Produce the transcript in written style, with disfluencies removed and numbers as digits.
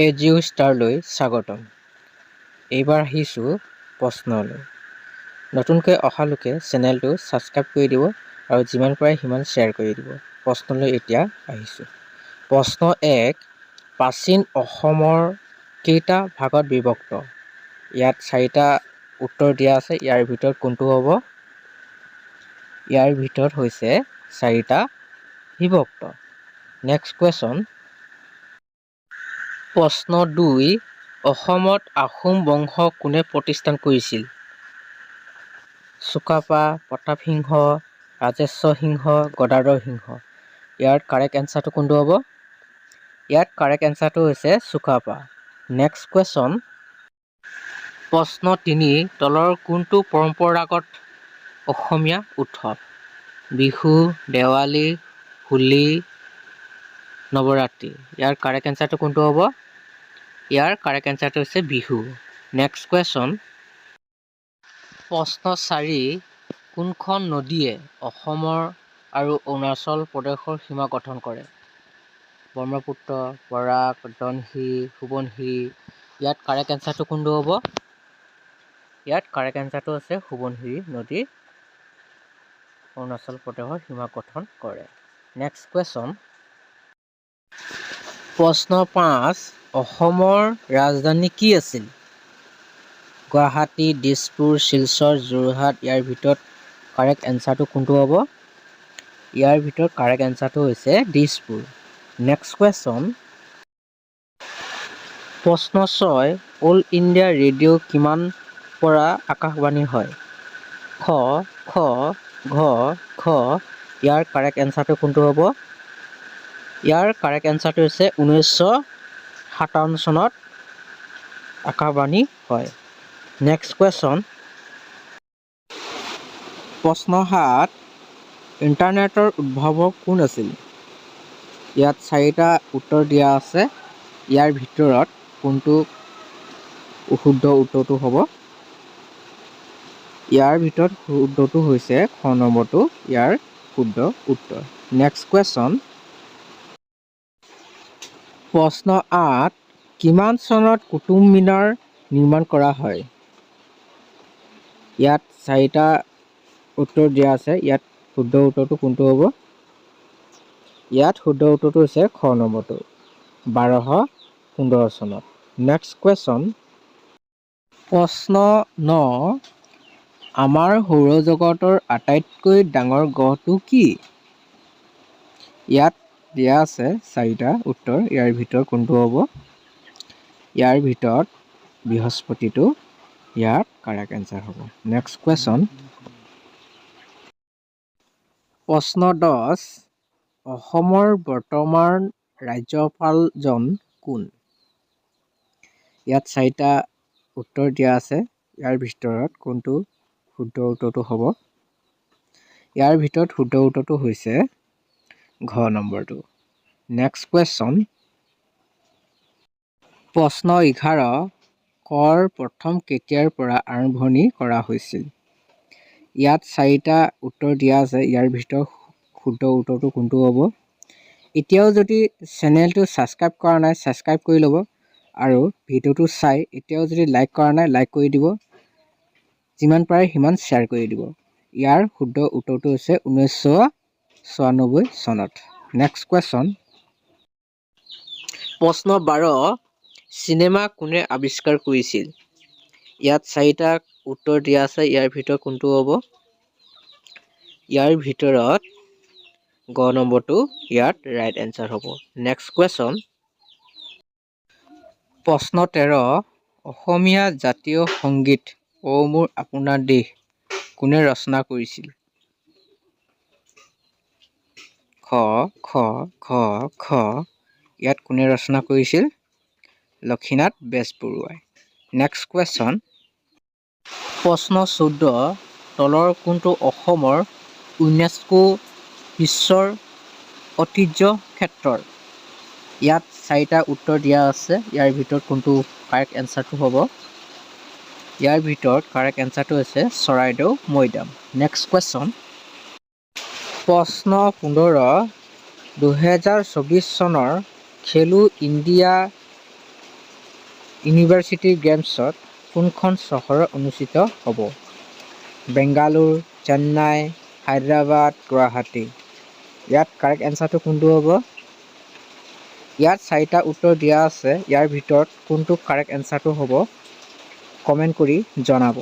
এজিও ষ্টাৰলৈ স্বাগতম। এইবাৰ আহিছোঁ প্ৰশ্নলৈ। নতুনকৈ অহা লোকে চেনেলটো ছাবস্ক্ৰাইব কৰি দিব আৰু যিমান পাৰে সিমান শ্বেয়াৰ কৰি দিব। প্ৰশ্নলৈ এতিয়া আহিছোঁ। প্ৰশ্ন 1, প্ৰাচীন অসমৰ কেইটা ভাগত বিভক্ত? ইয়াত 4টা উত্তৰ দিয়া আছে। ইয়াৰ ভিতৰত কোনটো হ'ব? ইয়াৰ ভিতৰত হৈছে 4টা বিভক্ত। Next question. প্ৰশ্ন 2, অসমত আহোম বংশ কোনে প্ৰতিষ্ঠা কৰিছিল? চুকাফা, প্ৰতাপ সিংহ, ৰাজেশ্বৰ সিংহ, গদাধৰ সিংহ। ইয়াৰ কাৰেক্ট এনচাৰটো কোনটো হ'ব? ইয়াত কাৰেক্ট এনচাৰটো হৈছে চুকাফা। Next question. প্ৰশ্ন 3, তলৰ কোনটো পৰম্পৰাগত অসমীয়া উৎসৱ? বিহু, দেৱালী, হোলী, নৱৰাত্ৰি। ইয়াৰ কাৰেক্ট এনচাৰটো কোনটো হ'ব? ইয়াৰ কাৰেক্ট এনচাৰটো হৈছে বিহু। Next question. প্ৰশ্ন 4, কোনখন নদীয়ে অসমৰ আৰু অৰুণাচল প্ৰদেশৰ সীমা গঠন কৰে? ব্ৰহ্মপুত্ৰ, বৰাক, ধনশিৰি, সোৱণশিৰি। ইয়াত কাৰেক্ট এনচাৰটো কোনটো হ'ব? ইয়াত কাৰেক্ট এনচাৰটো হৈছে সোৱণশিৰি নদী অৰুণাচল প্ৰদেশৰ সীমা গঠন কৰে। Next question. প্ৰশ্ন 5, অসমৰ ৰাজধানী কি আছিল? গুৱাহাটী, দিছপুৰ, শিলচৰ, যোৰহাট। ইয়াৰ ভিতৰত কাৰেক্ট এনচাৰটো কোনটো হ'ব? ইয়াৰ ভিতৰত কাৰেক্ট এনচাৰটো হৈছে দিছপুৰ। Next question. প্ৰশ্ন 6, অল ইণ্ডিয়া ৰেডিঅ' কিমান পৰা আকাশবাণী হয়? খ, খ, ঘ, খ। ইয়াৰ কাৰেক্ট এনচাৰটো কোনটো হ'ব? ইয়াৰ কাৰেক্ট এনচাৰটো হৈছে 1957 চনত আকাশবাণী হয়। Next question. প্ৰশ্ন 7, ইণ্টাৰনেটৰ উদ্ভাৱক কোন আছিল? ইয়াত 4টা উত্তৰ দিয়া আছে। ইয়াৰ ভিতৰত কোনটো শুদ্ধ উত্তৰটো হ'ব? ইয়াৰ ভিতৰত শুদ্ধটো হৈছে খ নম্বৰটো ইয়াৰ শুদ্ধ উত্তৰ। Next question. প্ৰশ্ন 8, কিমান চনত কুতুব মিনাৰ নিৰ্মাণ কৰা হয়? ইয়াত 4টা উত্তৰ দিয়া আছে। ইয়াত শুদ্ধ উত্তৰটো কোনটো হ'ব? ইয়াত শুদ্ধ উত্তৰটো হৈছে খ নম্বৰটো 1215 চনত। Next question. প্ৰশ্ন 9, আমাৰ সৌৰজগতৰ আটাইতকৈ ডাঙৰ গ্ৰহটো কি? ইয়াত দিয়া আছে 4টা উত্তৰ। ইয়াৰ ভিতৰত কোনটো হ'ব? ইয়াৰ ভিতৰত বৃহস্পতিটো ইয়াৰ কাৰেক্ট এনচাৰ হ'ব। Next question. প্ৰশ্ন 10, অসমৰ বৰ্তমান ৰাজ্যপালজন কোন? ইয়াত 4টা উত্তৰ দিয়া আছে। ইয়াৰ ভিতৰত কোনটো শুদ্ধ উত্তৰটো হ'ব? ইয়াৰ ভিতৰত শুদ্ধ উত্তৰটো হৈছে ঘ নম্বৰটো। Next question. প্ৰশ্ন 11, কৰ প্ৰথম কেতিয়াৰ পৰা আৰম্ভণি কৰা হৈছিল? ইয়াত 4টা উত্তৰ দিয়া আছে। ইয়াৰ ভিতৰত শুদ্ধ উত্তৰটো কোনটো হ'ব? এতিয়াও যদি চেনেলটো ছাবস্ক্ৰাইব কৰা নাই ছাবস্ক্ৰাইব কৰি ল'ব আৰু ভিডিঅ'টো চাই এতিয়াও যদি লাইক কৰা নাই লাইক কৰি দিব। যিমান পাৰে সিমান শ্বেয়াৰ কৰি দিব। ইয়াৰ শুদ্ধ উত্তৰটো হৈছে 1994 চনত। Next question. প্ৰশ্ন 12, চিনেমা কোনে আৱিষ্কাৰ কৰিছিল? ইয়াত 4টা উত্তৰ দিয়া আছে। ইয়াৰ ভিতৰত কোনটো হ'ব? ইয়াৰ ভিতৰত গ নম্বৰটো ইয়াত ৰাইট এনচাৰ হ'ব। Next question. প্ৰশ্ন 13, অসমীয়া জাতীয় সংগীত অ মোৰ আপোনাৰ দেশ কোনে ৰচনা কৰিছিল? খ, খ, খ, খ। ইয়াত কোনে ৰচনা কৰিছিল? লক্ষীনাথ বেজবৰুৱাই। Next question. প্ৰশ্ন 14, তলৰ কোনটো অসমৰ ইউনেস্কো বিশ্বৰ ঐতিহ্য ক্ষেত্ৰৰ? ইয়াত 4টা উত্তৰ দিয়া আছে। ইয়াৰ ভিতৰত কোনটো কাৰেক্ট এনচাৰটো হ'ব? ইয়াৰ ভিতৰত কাৰেক্ট এনচাৰটো হৈছে চৰাইদেউ মৈদাম। Next question. প্ৰশ্ন 15, 2024 চনৰ খেলো ইণ্ডিয়া ইউনিভাৰ্চিটি গেমছত কোনখন চহৰত অনুষ্ঠিত হ'ব? বেংগালুৰু, চেন্নাই, হায়দৰাবাদ, গুৱাহাটী। ইয়াত কাৰেক্ট এনচাৰটো কোনটো হ'ব? ইয়াত 4টা উত্তৰ দিয়া আছে। ইয়াৰ ভিতৰত কোনটো কাৰেক্ট এনচাৰটো হ'ব? কমেণ্ট কৰি জনাব।